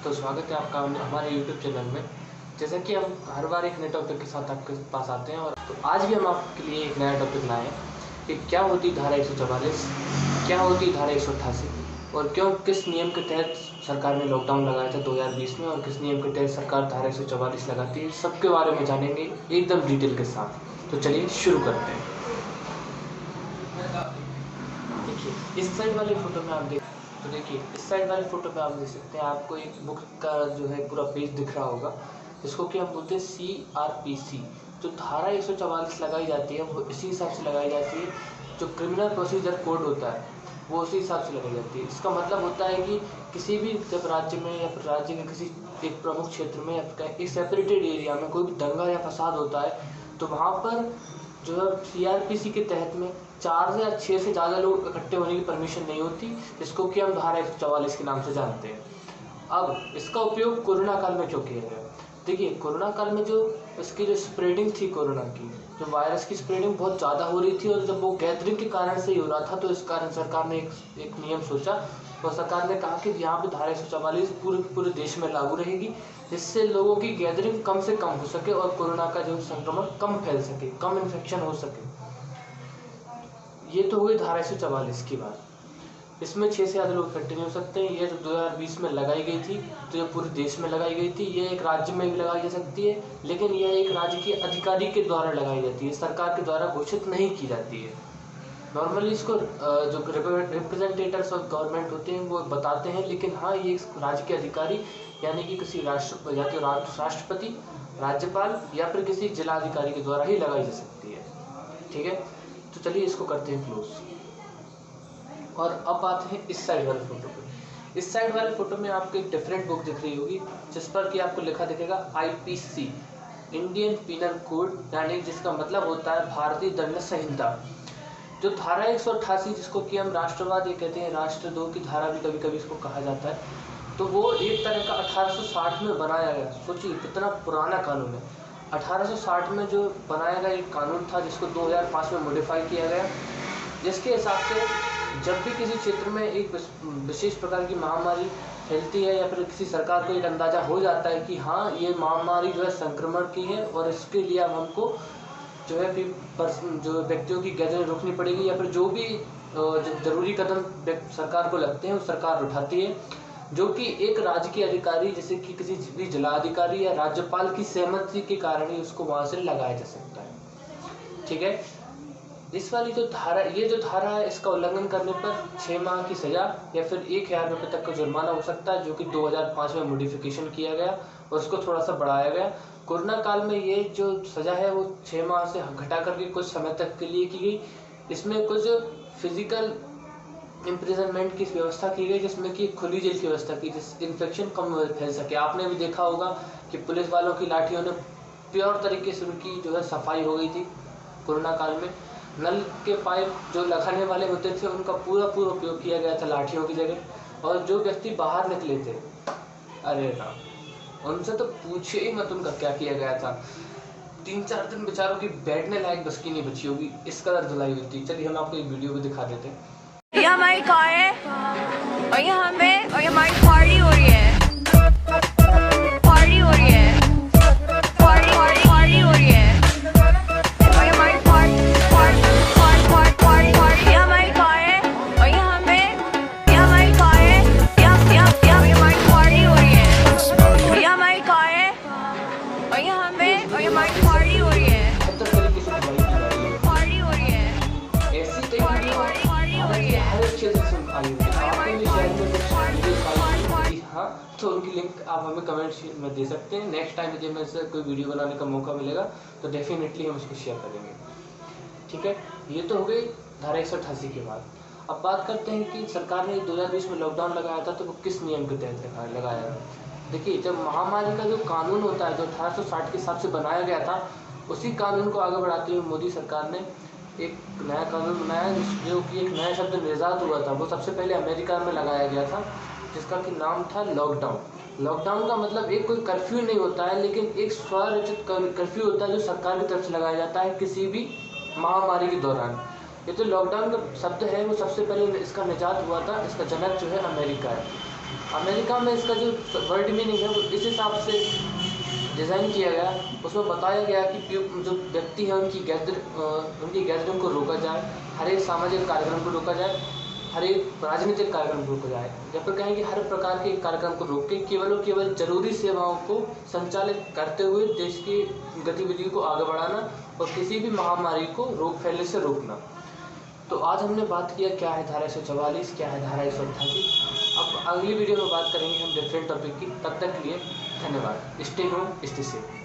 तो स्वागत है आपका हमारे YouTube चैनल में। जैसा कि हम हर बार एक नए टॉपिक के साथ आपके पास आते हैं, और तो आज भी हम आपके लिए एक नया टॉपिक लाए हैं कि क्या होती धारा 144, क्या होती धारा 188 और क्यों, किस नियम के तहत सरकार ने लॉकडाउन लगाया था 2020 में और किस नियम के तहत सरकार धारा 144 लगाती है। सबके बारे में जानेंगे एकदम डिटेल के साथ। तो चलिए शुरू करते हैं। देखिए इस साइड वाली फोटो में आप देखिए इस साइड वाली फोटो पे आप देख सकते हैं, आपको एक बुक का जो है पूरा पेज दिख रहा होगा, जिसको कि हम बोलते हैं CRPC। जो धारा 144 लगाई जाती है वो इसी हिसाब से लगाई जाती है, जो क्रिमिनल प्रोसीजर कोड होता है वो उसी हिसाब से लगाई जाती है। इसका मतलब होता है कि किसी भी जब राज्य में या फिर राज्य के किसी एक प्रमुख क्षेत्र में या एक सेपरेटेड एरिया में कोई भी दंगा या फसाद होता है, तो वहाँ पर जो है CRPC के तहत में 4 या 6 से ज़्यादा लोग इकट्ठे होने की परमिशन नहीं होती, जिसको कि हम धारा 144 के नाम से जानते हैं। अब इसका उपयोग कोरोना काल में क्यों किया गया? देखिए कोरोना काल में जो इसकी जो स्प्रेडिंग थी, कोरोना की जो वायरस की स्प्रेडिंग बहुत ज़्यादा हो रही थी, और जब वो गैदरिंग के कारण से ही हो रहा था, तो इस कारण सरकार ने एक नियम सोचा और सरकार ने कहा कि यहाँ पे धारा 144 पूरे देश में लागू रहेगी, जिससे लोगों की गैदरिंग कम से कम हो सके और कोरोना का जो संक्रमण कम फैल सके, कम इन्फेक्शन हो सके। ये तो हुई धारा 144 की बात। इसमें 6 से ज़्यादा लोग इकट्ठे नहीं हो सकते। ये जो 2020 में लगाई गई थी, तो ये पूरे देश में लगाई गई थी। ये एक राज्य में भी लगाई जा सकती है, लेकिन यह एक राज्य के अधिकारी के द्वारा लगाई जाती है, सरकार के द्वारा घोषित नहीं की जाती है। नॉर्मली इसको जो रिप्रेजेंटेटिव्स ऑफ गवर्नमेंट होते हैं वो बताते हैं, लेकिन हाँ ये राज्य के अधिकारी यानी कि किसी राष्ट्रपति, राज्यपाल या फिर किसी जिलाधिकारी के द्वारा ही लगाई जा सकती है। ठीक है, तो चलिए इसको करते हैं क्लोज। और अब आते हैं इस साइड वाले फोटो पे। इस साइड वाले फोटो में आपको एक डिफरेंट बुक दिख रही होगी, जिस पर कि आपको लिखा दिखेगा IPC, इंडियन पीनल कोड, यानी जिसका मतलब होता है भारतीय दंड संहिता। जो धारा 188 जिसको कि हम राष्ट्रवाद ये कहते हैं, राष्ट्रद्रोह की धारा भी कभी कभी इसको कहा जाता है, तो वो एक तरह का 1860 में बनाया गया। सोचिए कितना पुराना कानून है। 1860 में जो बनाया गया एक कानून था, जिसको 2005 में मॉडिफाई किया गया, जिसके हिसाब से जब भी किसी क्षेत्र में एक विशेष प्रकार की महामारी फैलती है या फिर किसी सरकार को एक अंदाजा हो जाता है कि हाँ ये महामारी जो है संक्रमण की है और इसके लिए अब हमको जो है जो व्यक्तियों की गैदरिंग रोकनी पड़ेगी, या फिर जो भी जो जरूरी कदम सरकार को लगते हैं वो सरकार उठाती है, जो कि एक राज्य के अधिकारी जैसे कि किसी भी जिलाधिकारी या राज्यपाल की सहमति के कारण ही उसको वहां से लगाया जा सकता है। ठीक है, इस वाली जो धारा, ये जो धारा है, इसका उल्लंघन करने पर 6 माह की सजा या फिर 1000 रुपये तक का जुर्माना हो सकता है, जो कि 2005 में मॉडिफिकेशन किया गया और उसको थोड़ा सा बढ़ाया गया। कोरोना काल में ये जो सजा है वो 6 माह से घटा करके कुछ समय तक के लिए की गई। इसमें कुछ फिजिकल इम्प्रिजनमेंट की व्यवस्था की गई, जिसमें कि खुली जेल की व्यवस्था की, जिससे इन्फेक्शन कम फैल सके। आपने भी देखा होगा कि पुलिस वालों की लाठियों ने प्योर तरीके से उनकी जो है सफाई हो गई थी कोरोना काल में। नल के पाइप जो लगाने वाले होते थे उनका पूरा उपयोग किया गया था लाठियों की जगह, और जो व्यक्ति बाहर निकले थे, अरे राम, उनसे तो पूछे ही मत उनका क्या किया गया था। 3-4 दिन बेचारों की बैठने लायक बस की नहीं बची होगी, इस कदर धुलाई हुई थी। चलिए हम आपको एक वीडियो भी दिखा देते हैं। ये हमारी कार है और यहाँ पे और हमारी पार्टी हो रही है, पार्टी हो रही है, पार्टी हो रही है। और हमारी पार्टी ये हमारी कार है और यहाँ पे ये हमारी कार है, हमारी पार्टी हो रही है। ये हमारी कार है और यहाँ पे और हमारी पार्टी हो रही है, पार्टी हो रही है, ऐसी पार्टी हो रही है। हर एक चीज़ से आई हुई है। आपने भी शायद में कुछ हाँ, तो उनकी लिंक आप हमें कमेंट में दे सकते हैं। नेक्स्ट टाइम यदि हमें से कोई वीडियो बनाने का मौका मिलेगा तो डेफिनेटली हम उसको शेयर करेंगे। ठीक है, ये तो हो गई धारा 188 के बाद। अब बात करते हैं कि सरकार ने 2020 में लॉकडाउन लगाया था, तो वो किस नियम के तहत लगाया। देखिए जब महामारी का जो कानून होता है, जो 1860 के हिसाब से बनाया गया था, उसी कानून को आगे बढ़ाते हुए मोदी सरकार ने एक नया कानून बनाया, जो कि एक नया शब्द निर्जात हुआ था। वो सबसे पहले अमेरिका में लगाया गया था, जिसका कि नाम था लॉकडाउन। लॉकडाउन का मतलब एक कोई कर्फ्यू नहीं होता है, लेकिन एक स्वरचित कर्फ्यू होता है जो सरकार की तरफ से लगाया जाता है किसी भी महामारी के दौरान। ये तो लॉकडाउन का शब्द है, वो सबसे पहले इसका निजात हुआ था, इसका जनक जो है अमेरिका है। अमेरिका में इसका जो वर्ड मीनिंग है वो इस हिसाब से डिज़ाइन किया गया, उसमें बताया गया कि जो व्यक्ति हैं उनकी गैदरिंग को रोका जाए, हर एक सामाजिक कार्यक्रम को रोका जाए, हर एक राजनीतिक कार्यक्रम को रोका जाए। या फिर कहें कि हर प्रकार के कार्यक्रम को रोक के केवल और केवल जरूरी सेवाओं को संचालित करते हुए देश की गतिविधियों को आगे बढ़ाना और किसी भी महामारी को फैलने से रोकना। तो आज हमने बात किया क्या है धारा 144, क्या है धारा 188। अब अगली वीडियो में बात करेंगे हम डिफरेंट टॉपिक की। तब तक के लिए धन्यवाद। Stay home, stay safe.